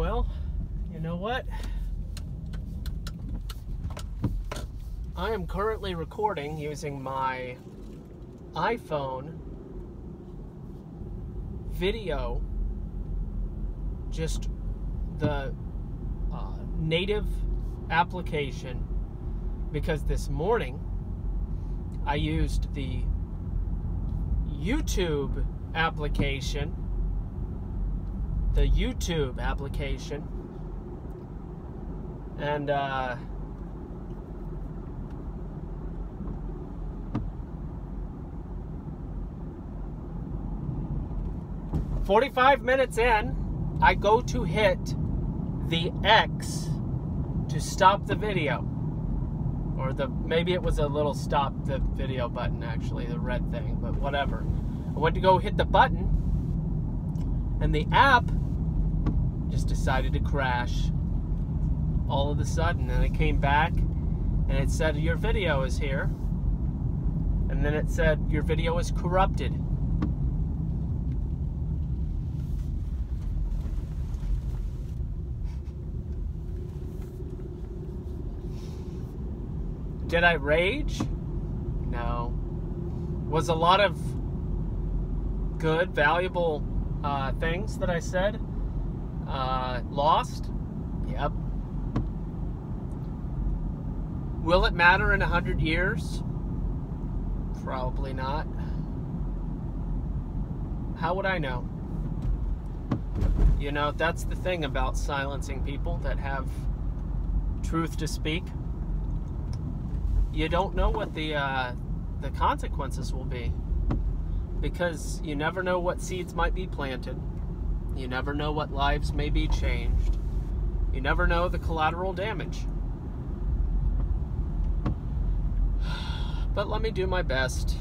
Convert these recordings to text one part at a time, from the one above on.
Well, you know what? I am currently recording using my iPhone video, just the native application, because this morning I used the YouTube application, and 45 minutes in, I go to hit the X to stop the video, or maybe it was a little stop the video button, actually, the red thing, but whatever. I went to go hit the button, and the app just decided to crash all of a sudden. And it came back, and it said, your video is here. And then it said, your video is corrupted. Did I rage? No. Was a lot of good, valuable things that I said lost? Yep. Will it matter in 100 years? Probably not. How would I know? You know, that's the thing about silencing people that have truth to speak. You don't know what the consequences will be, because you never know what seeds might be planted. You never know what lives may be changed. You never know the collateral damage. But let me do my best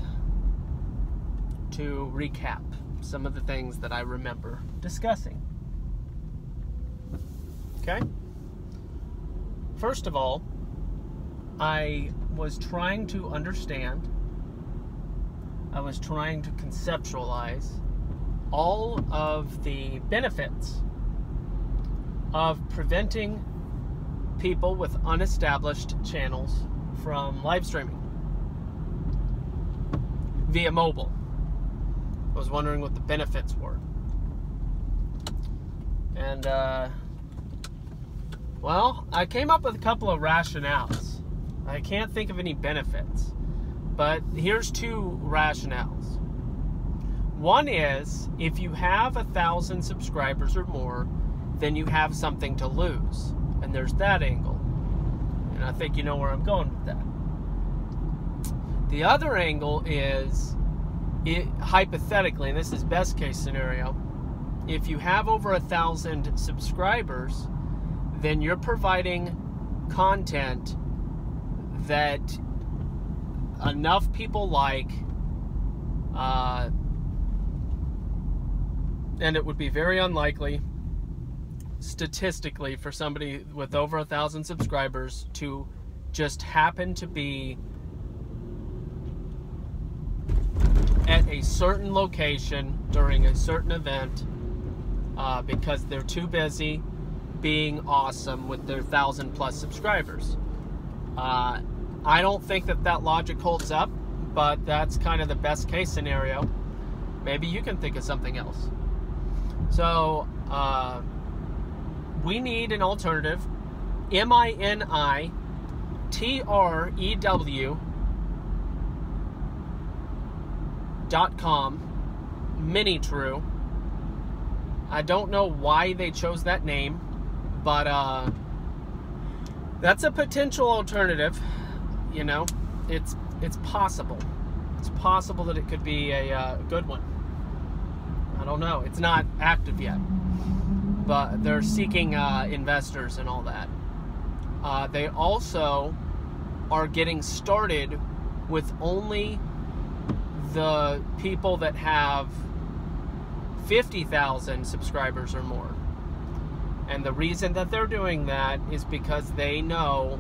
to recap some of the things that I remember discussing. Okay? First of all, I was trying to understand, I was trying to conceptualize all of the benefits of preventing people with unestablished channels from live streaming via mobile. I was wondering what the benefits were. And, well, I came up with a couple of rationales. I can't think of any benefits, but here's two rationales. One is, if you have 1,000 subscribers or more, then you have something to lose. And there's that angle. And I think you know where I'm going with that. The other angle is, hypothetically, and this is best case scenario, if you have over 1,000 subscribers, then you're providing content that enough people like, and it would be very unlikely statistically for somebody with over 1,000 subscribers to just happen to be at a certain location during a certain event because they're too busy being awesome with their 1,000+ subscribers. I don't think that logic holds up, but that's kind of the best case scenario. Maybe you can think of something else. So, we need an alternative. MINITREW.com, MiniTrue. I don't know why they chose that name, but that's a potential alternative. You know, it's possible. It's possible that it could be a good one. I don't know. It's not active yet, but they're seeking investors and all that. They also are getting started with only the people that have 50,000 subscribers or more. And the reason that they're doing that is because they know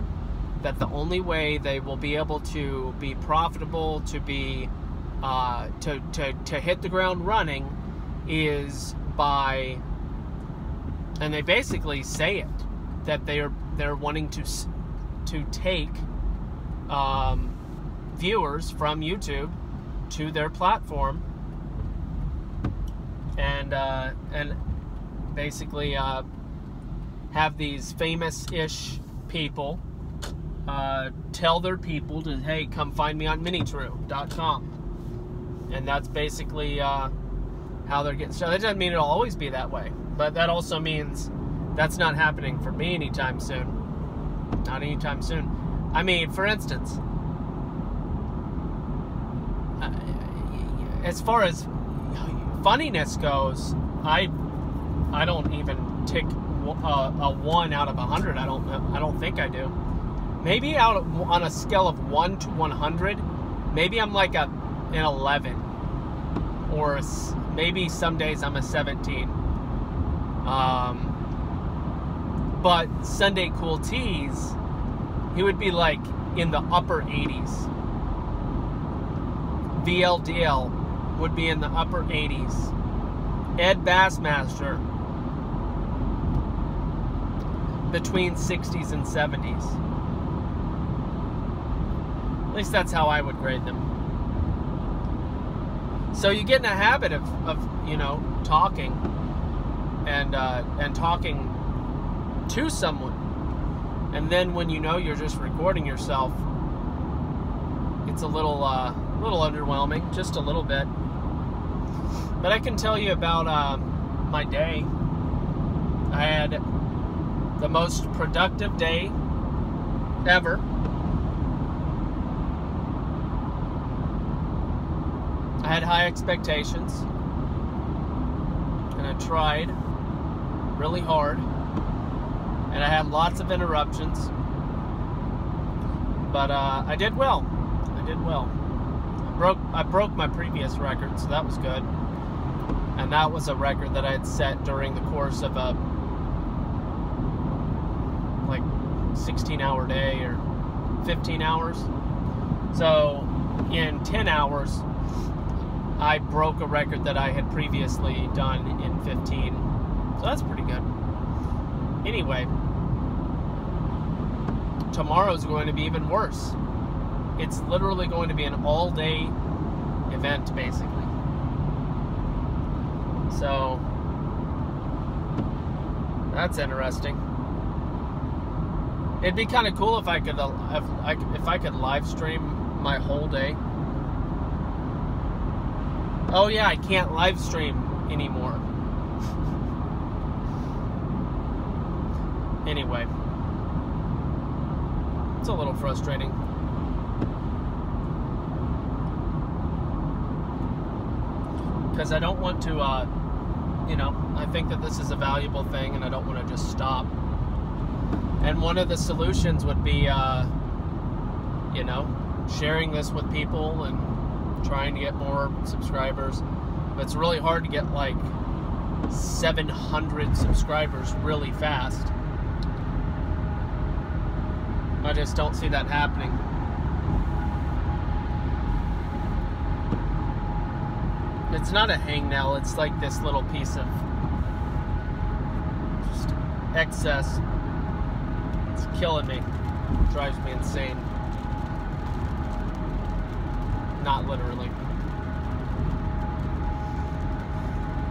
that the only way they will be able to be profitable, to be to hit the ground running, is by And they basically say it, that they're wanting to take viewers from YouTube to their platform, and basically have these famous-ish people tell their people to, hey, come find me on Minitrue.com. And that's basically how they're getting started. That doesn't mean it'll always be that way, but that also means that's not happening for me anytime soon. Not anytime soon. I mean, for instance, as far as funniness goes, I don't even tick a 1 out of 100. I don't think I do. Maybe on a scale of 1 to 100, maybe I'm like an 11, or maybe some days I'm a 17. But Sunday Cool Teas, he would be like in the upper 80s. VLDL would be in the upper 80s. Ed Bassmaster, between 60s and 70s. At least that's how I would grade them. So you get in a habit of you know, talking and talking to someone, and then when you know you're just recording yourself, it's a little underwhelming, just a little bit. But I can tell you about my day. I had the most productive day ever. I had high expectations, and I tried really hard, and I had lots of interruptions, but I did well. I did well. I broke my previous record, so that was good. And that was a record that I had set during the course of a like 16-hour day or 15 hours. So in 10 hours, I broke a record that I had previously done in 15. So that's pretty good. Anyway, tomorrow's going to be even worse. It's literally going to be an all-day event, basically. So that's interesting. It'd be kind of cool if I could live stream my whole day. Oh yeah, I can't live stream anymore. Anyway, it's a little frustrating. Because I don't want to, you know, I think that this is a valuable thing, and I don't want to just stop. And one of the solutions would be, you know, sharing this with people and trying to get more subscribers. But it's really hard to get like 700 subscribers really fast. I just don't see that happening. It's not a hangnail, it's like this little piece of just excess. It's killing me. It drives me insane. Not literally.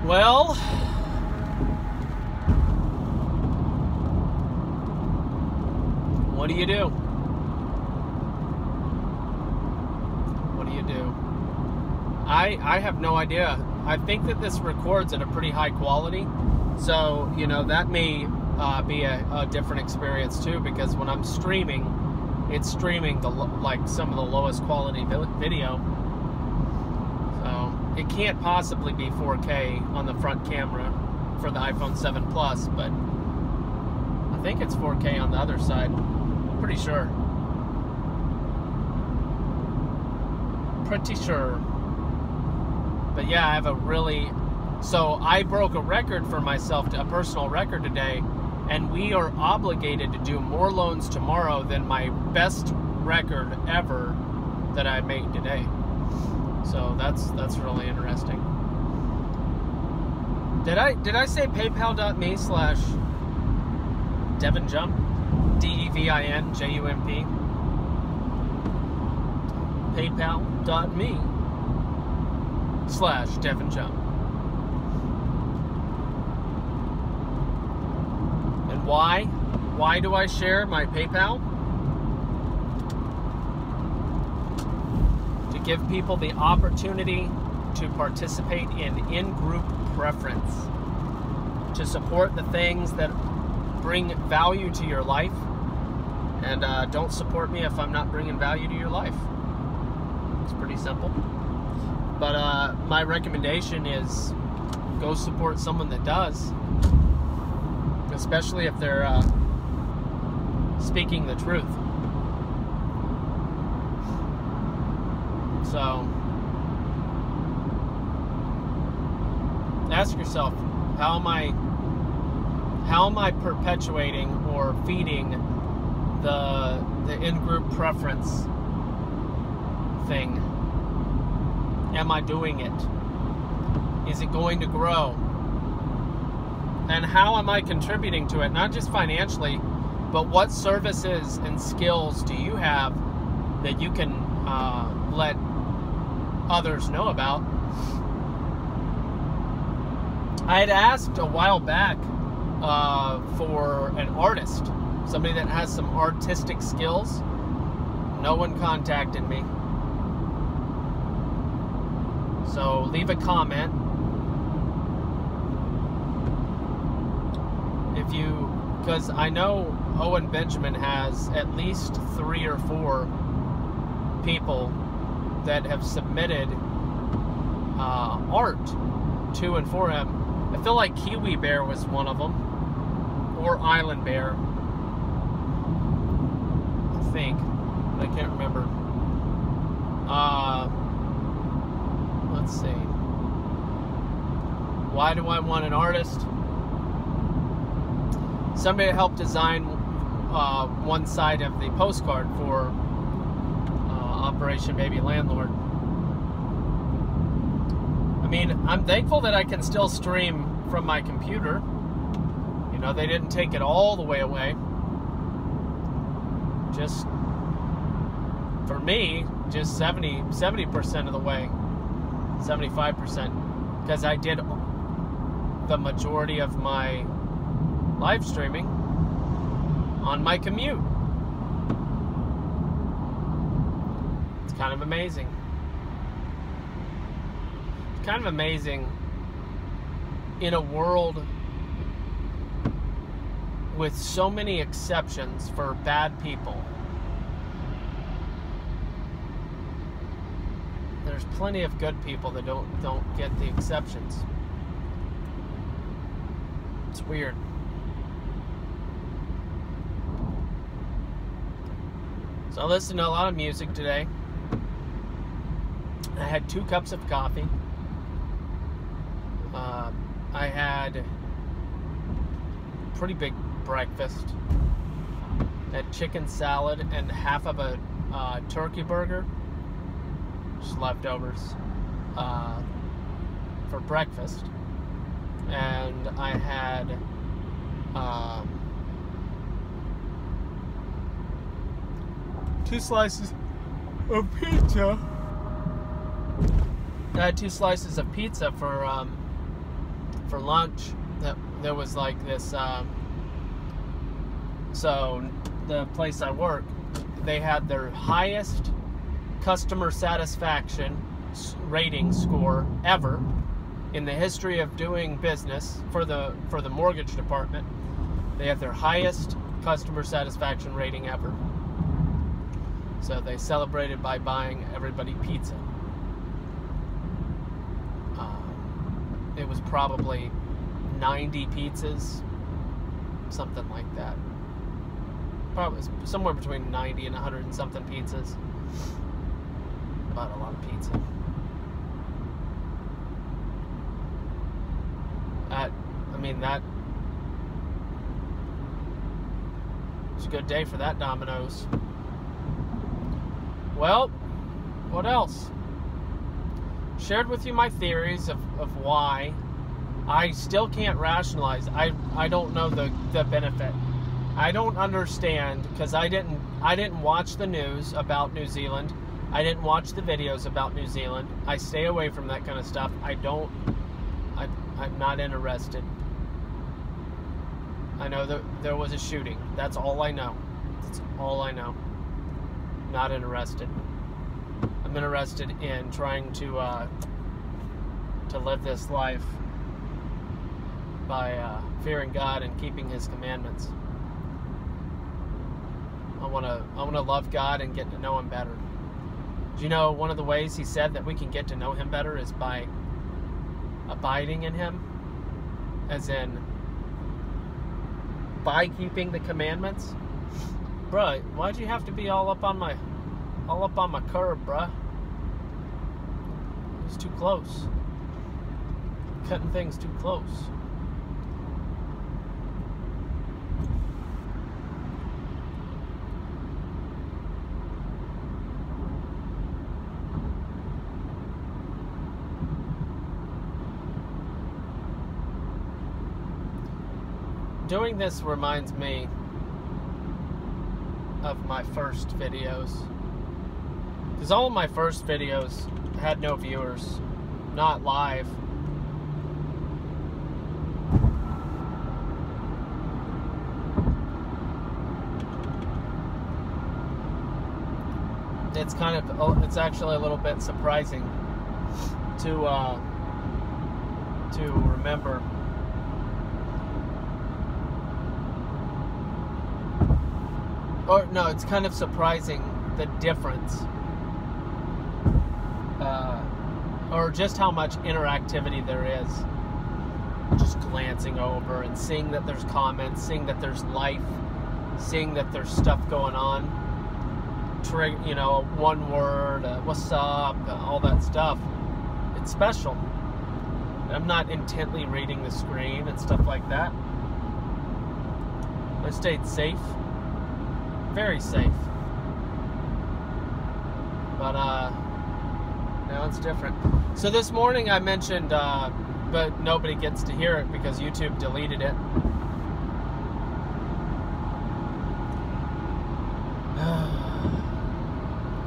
Well, what do you do? What do you do? I have no idea. I think that this records at a pretty high quality, so you know that may be a different experience too, because when I'm streaming, it's streaming like some of the lowest quality video, so it can't possibly be 4K on the front camera for the iPhone 7 Plus, but I think it's 4K on the other side. I'm pretty sure. Pretty sure. But yeah, I have a really... So I broke a record for myself, a personal record today, and we are obligated to do more loans tomorrow than my best record ever that I made today. So that's really interesting. Did I say paypal.me/DevinJump? DEVINJUMP. PayPal.me/DevinJump. And why? Why do I share my PayPal? To give people the opportunity to participate in group preference, to support the things that bring value to your life, and don't support me if I'm not bringing value to your life. It's pretty simple. But my recommendation is go support someone that does, especially if they're speaking the truth. So ask yourself, how am I perpetuating or feeding the in-group preference thing? Am I doing it? Is it going to grow? And how am I contributing to it? Not just financially, but what services and skills do you have that you can let others know about? I had asked a while back for an artist, somebody that has some artistic skills. No one contacted me. So leave a comment. Because I know Owen Benjamin has at least 3 or 4 people that have submitted art to and for him. I feel like Kiwi Bear was one of them, or Island Bear, I think, but I can't remember. Let's see. Why do I want an artist? Somebody helped design one side of the postcard for Operation Baby Landlord. I mean, I'm thankful that I can still stream from my computer. You know, they didn't take it all the way away. Just, for me, just 70% of the way. 75%. Because I did the majority of my live streaming on my commute. It's kind of amazing. It's kind of amazing in a world with so many exceptions for bad people. There's plenty of good people that don't get the exceptions. It's weird. So I listened to a lot of music today. I had 2 cups of coffee. I had a pretty big breakfast. I had chicken salad and half of a turkey burger, just leftovers, for breakfast. And I had 2 slices of pizza. I had 2 slices of pizza for lunch. There was like this. So the place I work, they had their highest customer satisfaction rating score ever in the history of doing business for the mortgage department. They had their highest customer satisfaction rating ever. So they celebrated by buying everybody pizza. It was probably 90 pizzas, something like that. Probably somewhere between 90 and 100 and something pizzas. Bought a lot of pizza. That was a good day for that Domino's. Well, what else? Shared with you my theories of why I still can't rationalize. I don't know the benefit. I don't understand, because I didn't watch the news about New Zealand. I didn't watch the videos about New Zealand. I stay away from that kind of stuff. I'm not interested. I know that there was a shooting. That's all I know. That's all I know. Not interested. I'm interested in trying to live this life by fearing God and keeping His commandments. I want to love God and get to know Him better. Do you know one of the ways He said that we can get to know Him better is by abiding in Him, as in by keeping the commandments? Bruh, why'd you have to be all up on my curb, bruh? It was too close. Cutting things too close. Doing this reminds me of my first videos, because all of my first videos had no viewers, not live. It's actually a little bit surprising to remember. Or no, it's kind of surprising the difference, or just how much interactivity there is. Just glancing over and seeing that there's comments, seeing that there's life, seeing that there's stuff going on. One word, what's up, all that stuff. It's special. I'm not intently reading the screen and stuff like that. I stayed safe. Very safe. But now it's different. So this morning I mentioned, but nobody gets to hear it because YouTube deleted it.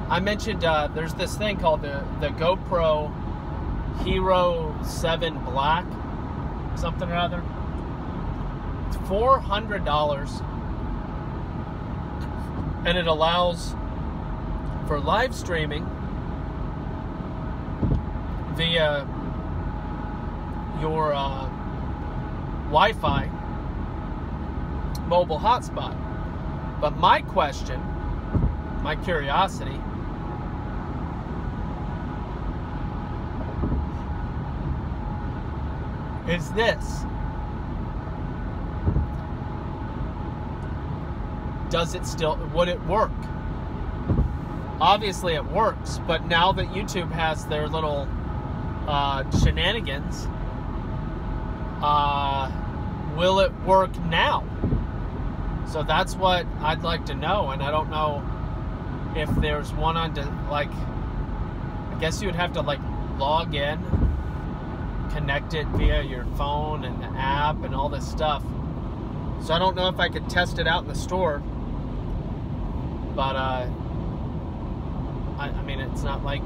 I mentioned there's this thing called the GoPro Hero 7 Black, something or other. It's $400. And it allows for live streaming via your Wi-Fi mobile hotspot. But my question, my curiosity, is this. Would it work? Obviously it works, but now that YouTube has their little shenanigans, will it work now? So that's what I'd like to know, and I don't know if there's one on, I guess you would have to log in, connect it via your phone and the app and all this stuff. So I don't know if I could test it out in the store. But, I mean, it's not like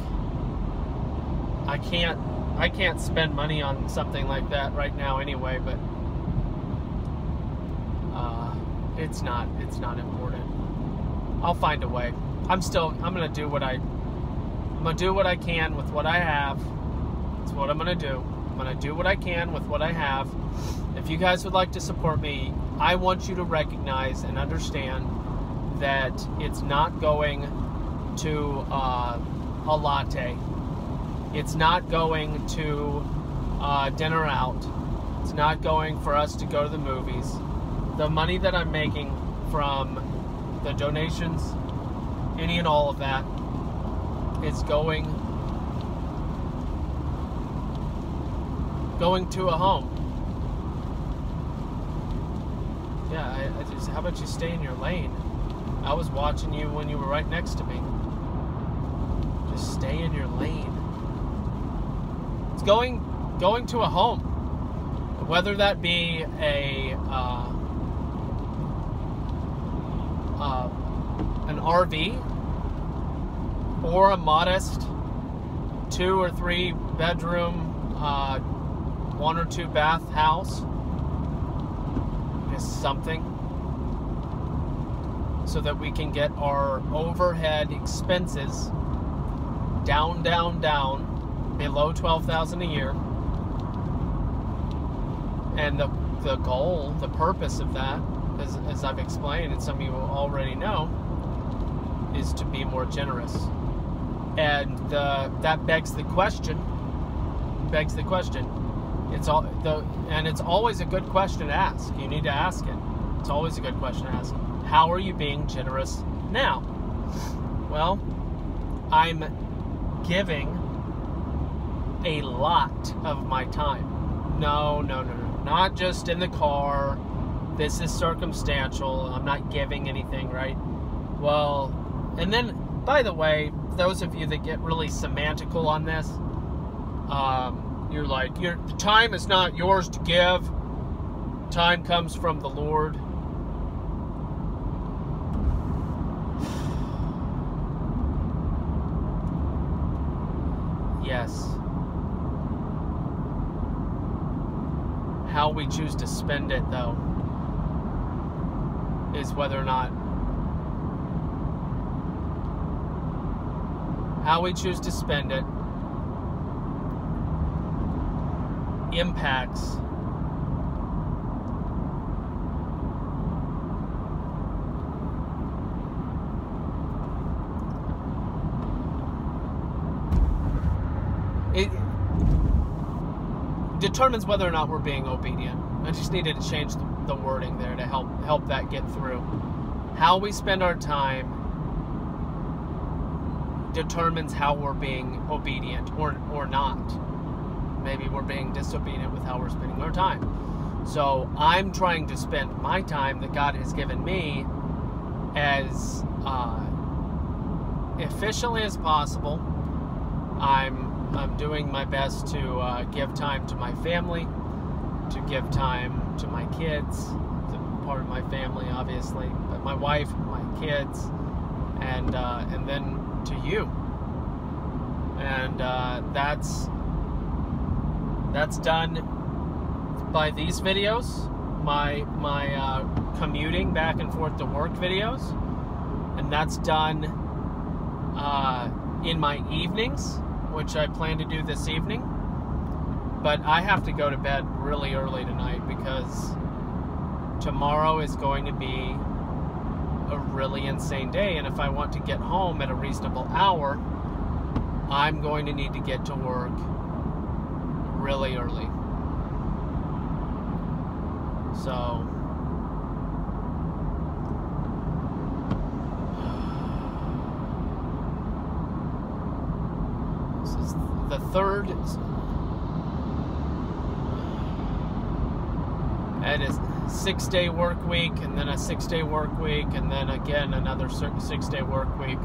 I can't spend money on something like that right now anyway, but it's not important. I'll find a way. I'm gonna do what I can with what I have. That's what I'm gonna do. I'm gonna do what I can with what I have. If you guys would like to support me, I want you to recognize and understand that it's not going to a latte. It's not going to dinner out. It's not going for us to go to the movies. The money that I'm making from the donations, any and all of that, is going to a home. Yeah, how about you stay in your lane? I was watching you when you were right next to me. Just stay in your lane. It's going to a home. whether that be an RV or a modest 2 or 3 bedroom, 1 or 2 bath house, is something, so that we can get our overhead expenses down below $12,000 a year. And the goal, the purpose of that, as I've explained, and some of you already know, is to be more generous. And that begs the question. It's always a good question to ask. You need to ask it. It's always a good question to ask. How are you being generous now? Well, I'm giving a lot of my time. No. Not just in the car. This is circumstantial. I'm not giving anything, right? Well, and then, by the way, those of you that get really semantical on this, you're like, the time is not yours to give. Time comes from the Lord. Yes. How we choose to spend it, though, is whether or not how we choose to spend it impacts it determines whether or not we're being obedient. I just needed to change the wording there to help that get through. How we spend our time determines how we're being obedient or not. Maybe we're being disobedient with how we're spending our time. So I'm trying to spend my time that God has given me as efficiently as possible. I'm doing my best to give time to my family, to give time to my kids, to part of my family, obviously, but my wife, my kids, and then to you. And that's done by these videos, my commuting back and forth to work videos, and that's done in my evenings, which I plan to do this evening. But I have to go to bed really early tonight because tomorrow is going to be a really insane day, and if I want to get home at a reasonable hour, I'm going to need to get to work really early. So this is the third. It is 6-day work week, and then a 6-day work week, and then again another 6-day work week,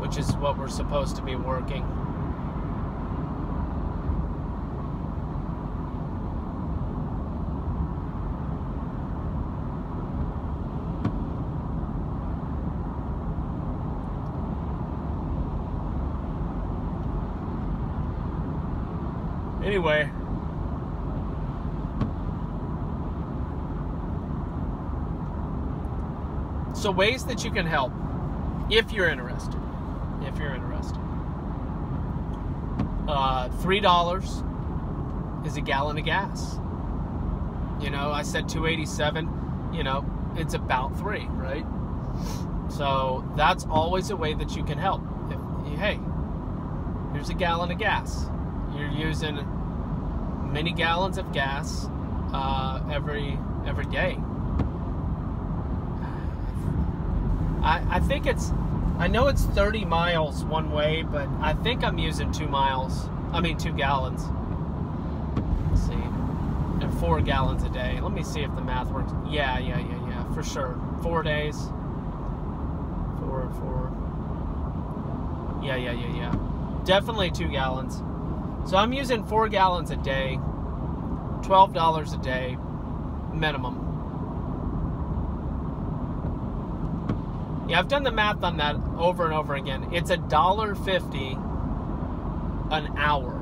which is what we're supposed to be working. Anyway, so ways that you can help if you're interested. $3 is a gallon of gas. You know, I said 287. You know, it's about 3, right? So that's always a way that you can help. Hey, here's a gallon of gas. You're using many gallons of gas every day. I think I know it's 30 miles one way, but I think I'm using 2 gallons. Let's see. And 4 gallons a day. Let me see if the math works. Yeah, for sure. 4 days. 4. Yeah. Definitely 2 gallons. So I'm using 4 gallons a day, $12 a day minimum. Yeah, I've done the math on that over and over again. It's $1.50 an hour.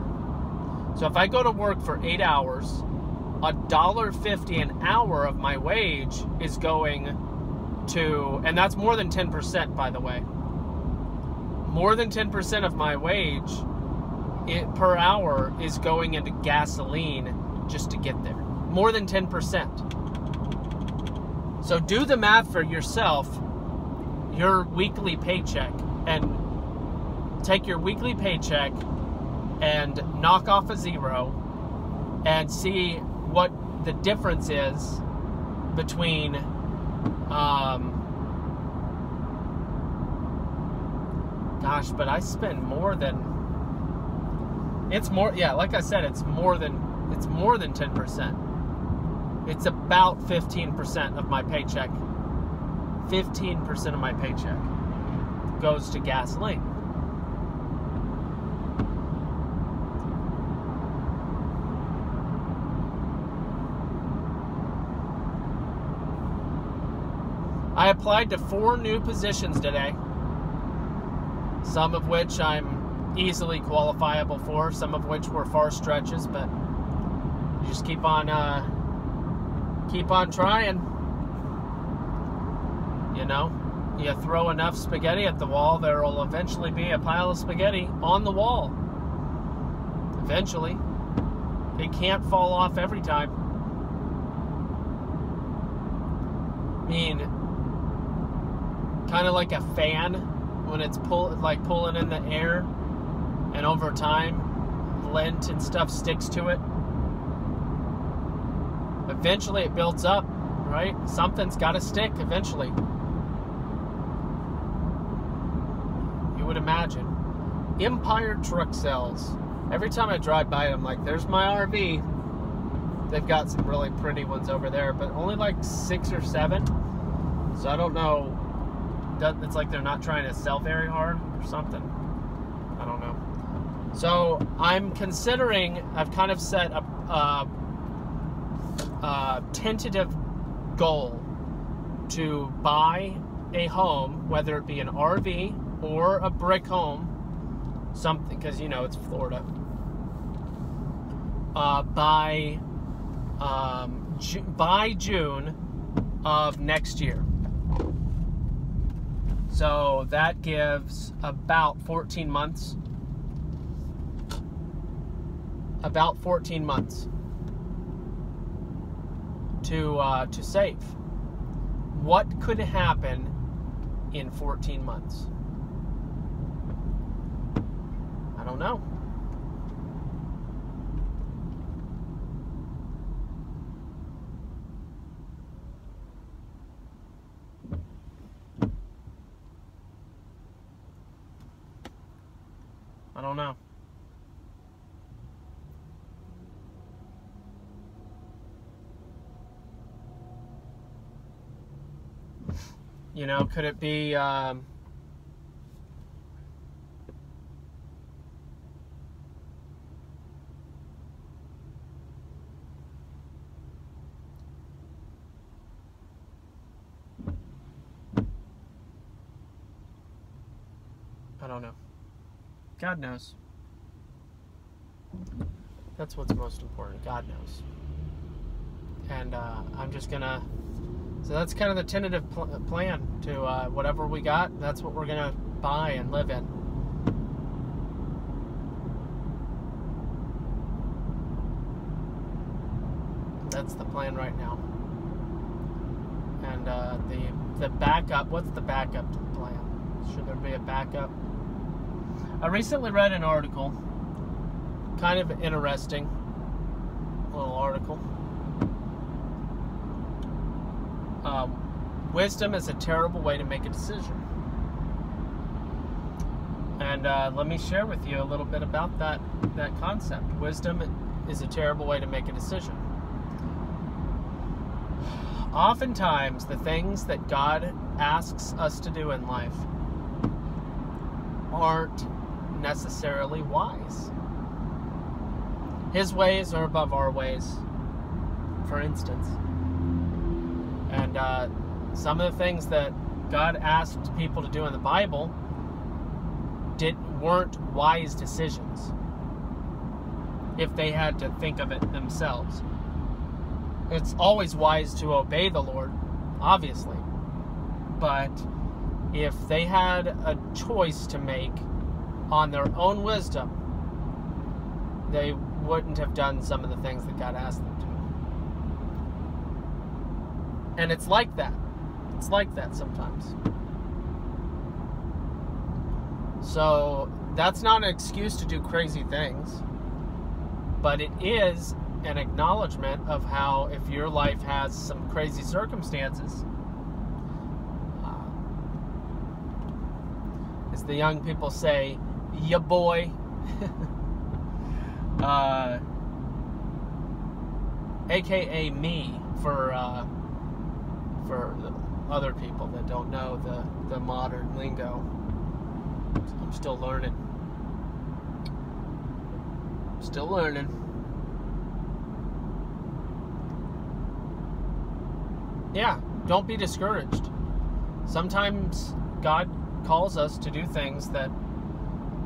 So if I go to work for 8 hours, $1.50 an hour of my wage is going to, and that's more than 10%, by the way. More than 10% of my wage per hour is going into gasoline just to get there. More than 10%. So do the math for yourself, your weekly paycheck, and take your weekly paycheck and knock off a zero and see what the difference is between gosh, but I spend more than, it's more, yeah, like I said, it's more than 10%. It's about 15% of my paycheck. 15% of my paycheck goes to gasoline. I applied to 4 new positions today, some of which I'm easily qualifiable for, some of which were far stretches, but you just keep on trying. You know, you throw enough spaghetti at the wall, there will eventually be a pile of spaghetti on the wall. Eventually. It can't fall off every time. I mean, kind of like a fan when it's pulling in the air, and over time lint and stuff sticks to it. Eventually it builds up, right? Something's got to stick eventually. You would imagine. Empire Truck Sales. Every time I drive by it, I'm like, there's my RV. They've got some really pretty ones over there, but only like 6 or 7. So I don't know. It's like they're not trying to sell very hard or something. I don't know. So I'm considering, I've kind of set a tentative goal to buy a home, whether it be an RV or a brick home, something, because you know it's Florida, by June of next year. So that gives about 14 months. About 14 months to save. What could happen in 14 months? I don't know. I don't know. You know, could it be I don't know. God knows. That's what's most important. God knows. And I'm just gonna. So that's kind of the tentative plan to whatever we got. That's what we're gonna buy and live in. That's the plan right now. And the backup. What's the backup to the plan? Should there be a backup? I recently read an article, kind of interesting little article. Wisdom is a terrible way to make a decision. And let me share with you a little bit about that concept. Wisdom is a terrible way to make a decision. Oftentimes, the things that God asks us to do in life aren't necessarily wise. His ways are above our ways, for instance. And some of the things that God asked people to do in the Bible weren't wise decisions if they had to think of it themselves. It's always wise to obey the Lord, obviously. But if they had a choice to make on their own wisdom, they wouldn't have done some of the things that God asked them to. And it's like that. It's like that sometimes. So that's not an excuse to do crazy things, but it is an acknowledgement of how, if your life has some crazy circumstances, as the young people say, ya boy, aka me, for the other people that don't know the modern lingo. I'm still learning. Still learning. Yeah, don't be discouraged. Sometimes God calls us to do things that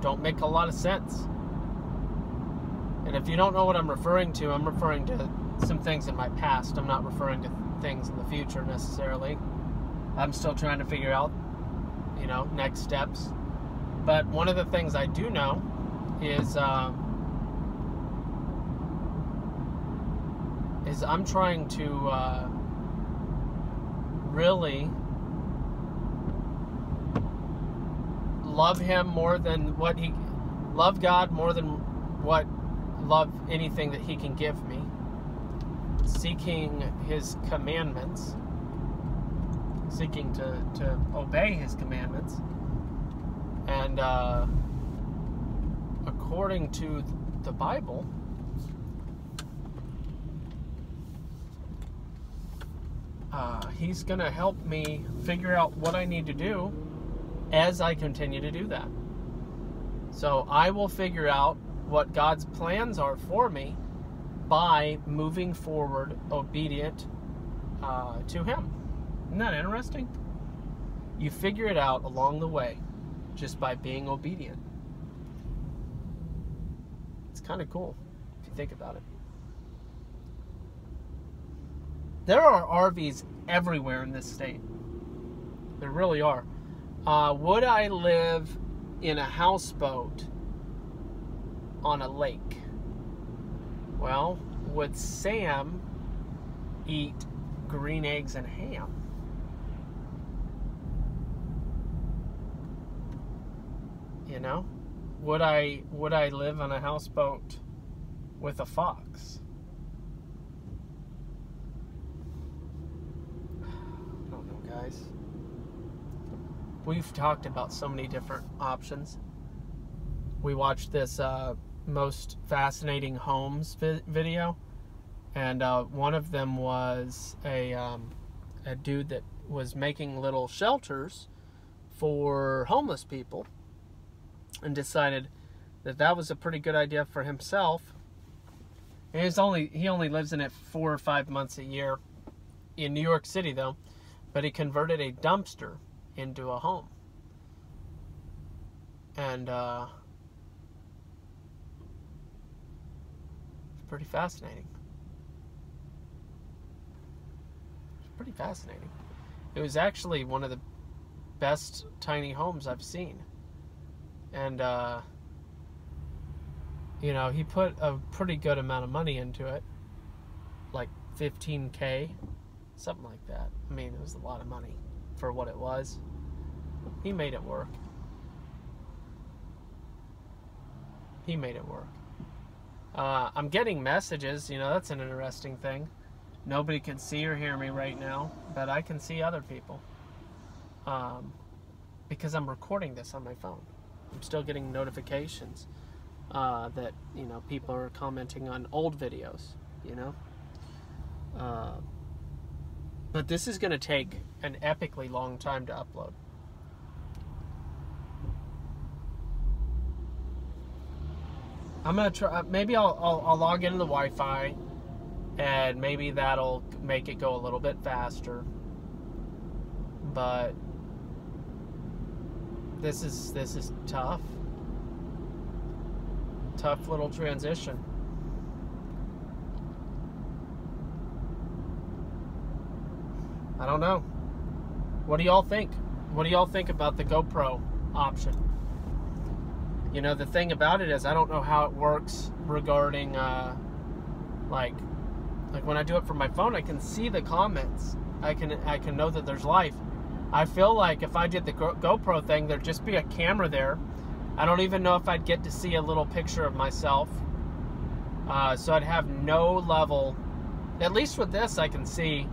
don't make a lot of sense. And if you don't know what I'm referring to, I'm referring to some things in my past. I'm not referring to things in the future necessarily. I'm still trying to figure out, next steps. But one of the things I do know is I'm trying to really love Him more than love God more than love anything that He can give me. Seeking His commandments, seeking to obey His commandments, and according to the Bible, He's going to help me figure out what I need to do as I continue to do that. So I will figure out what God's plans are for me by moving forward obedient to Him. Isn't that interesting? You figure it out along the way just by being obedient. It's kind of cool if you think about it. There are RVs everywhere in this state. There really are. Would I live in a houseboat on a lake? Well, would Sam eat green eggs and ham? Would I live on a houseboat with a fox? I don't know, guys. We've talked about so many different options. We watched this most fascinating homes video, and one of them was a dude that was making little shelters for homeless people, and decided that was a pretty good idea for himself. And he only lives in it 4 or 5 months a year in New York City, though, but he converted a dumpster into a home. And it's pretty fascinating. It's pretty fascinating. It was actually one of the best tiny homes I've seen. And he put a pretty good amount of money into it, like $15K, something like that. I mean, it was a lot of money for what it was. He made it work. He made it work. I'm getting messages, that's an interesting thing. Nobody can see or hear me right now, but I can see other people. Because I'm recording this on my phone. I'm still getting notifications that, people are commenting on old videos, But this is going to take an epically long time to upload. I'm gonna try. Maybe I'll log into the Wi-Fi, and maybe that'll make it go a little bit faster. But this is tough. Tough little transition. I don't know. What do y'all think? What do y'all think about the GoPro option? You know, the thing about it is I don't know how it works regarding like when I do it from my phone, I can see the comments. I can know that there's life. I feel like if I did the GoPro thing, there'd just be a camera there. I don't even know if I'd get to see a little picture of myself. So I'd have no level. At least with this, I can see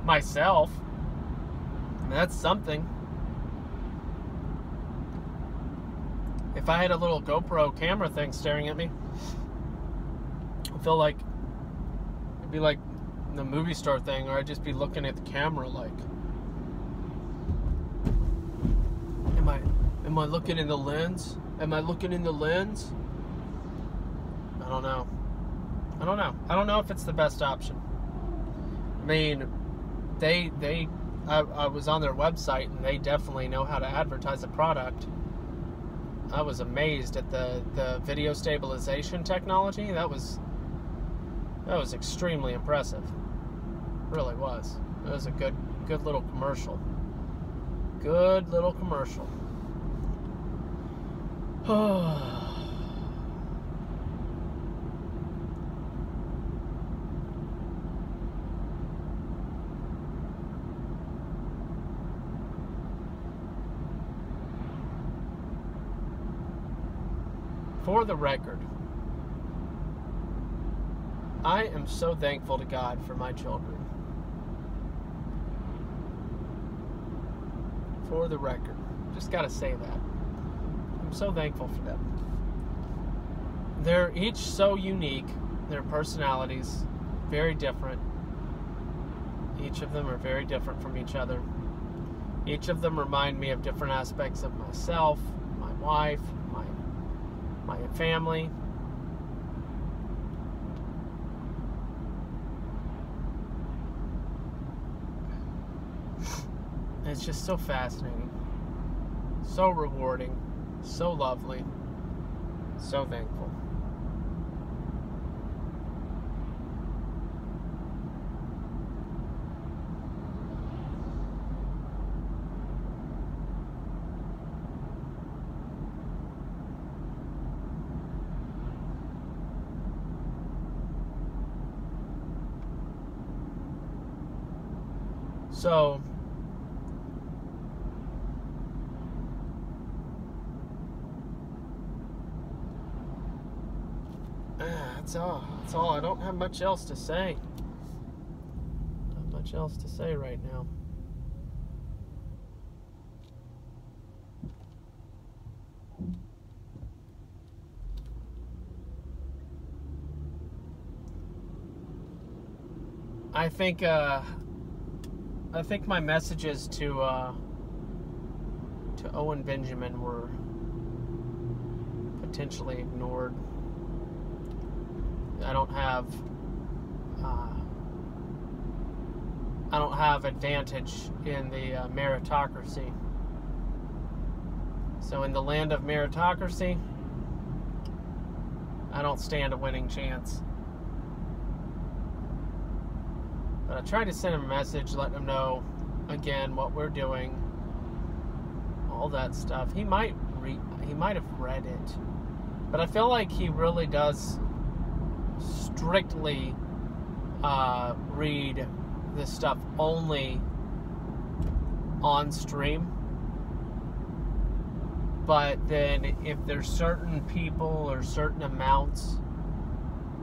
myself. That's something. If I had a little GoPro camera thing staring at me, I feel like it'd be like the movie star thing, or I'd just be looking at the camera like, am I looking in the lens? Am I looking in the lens? I don't know. I don't know if it's the best option. I mean, I was on their website, and they definitely know how to advertise a product. I was amazed at the video stabilization technology. That was extremely impressive. It really was. It was a good little commercial. Good little commercial. For the record, I am so thankful to God for my children. For the record, just gotta say that. I'm so thankful for them. They're each so unique. Their personalities, very different. Each of them are very different from each other. Each of them remind me of different aspects of myself, my wife, my family. It's just so fascinating, so rewarding, so lovely, so thankful. So, that's all. That's all. I don't have much else to say. Not much else to say right now. I think my messages to Owen Benjamin were potentially ignored. I don't have advantage in the meritocracy. So in the land of meritocracy, I don't stand a winning chance. But I tried to send him a message, letting him know, again, what we're doing, all that stuff. He might have read it, but I feel like he really does strictly read this stuff only on stream. But then if there's certain people or certain amounts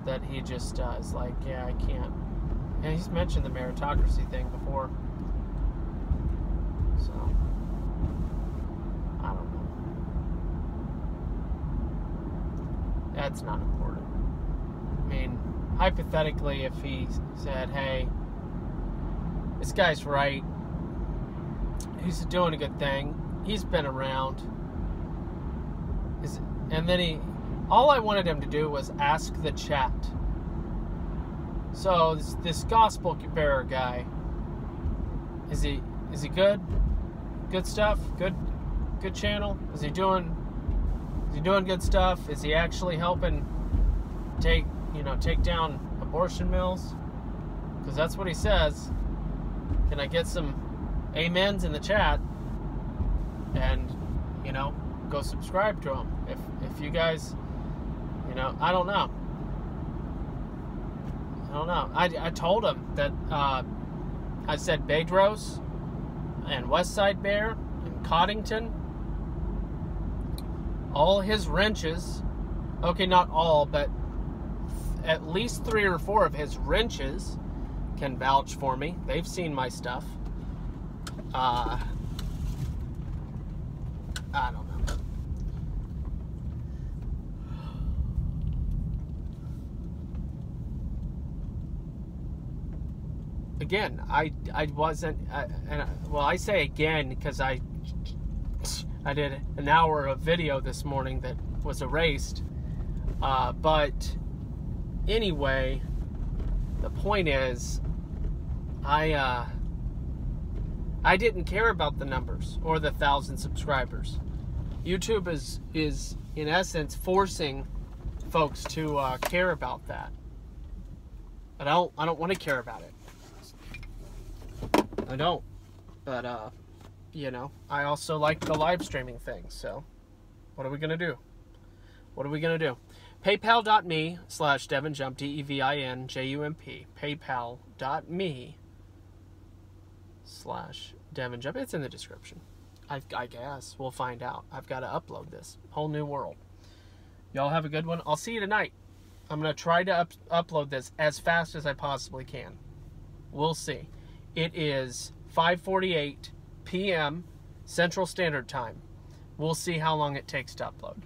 that he just does, like, yeah, I can't. And he's mentioned the meritocracy thing before. So, I don't know. That's not important. I mean, hypothetically, if he said, hey, this guy's right, he's doing a good thing, he's been around, and then all I wanted him to do was ask the chat. So this gospel bearer guy, is he good? Good stuff? Good channel? Is he doing good stuff? Is he actually helping take down abortion mills? Because that's what he says. Can I get some amens in the chat? And go subscribe to him. If you guys, I don't know. I told him that I said Bedros and Westside Bear and Coddington, all his wrenches, okay, not all, but at least 3 or 4 of his wrenches can vouch for me. They've seen my stuff. I don't know. Again, I wasn't, I say again because I did an hour of video this morning that was erased. But anyway, the point is, I didn't care about the numbers or the 1,000 subscribers. YouTube is in essence forcing folks to care about that. I don't want to care about it. I don't. But I also like the live streaming thing. So what are we gonna do? PayPal.me/DevinJump, DEVINJUMP. PayPal.me/DevinJump. It's in the description. I guess. We'll find out. I've got to upload this. Whole new world. Y'all have a good one. I'll see you tonight. I'm going to try to upload this as fast as I possibly can. We'll see. It is 5:48 p.m. Central Standard Time. We'll see how long it takes to upload.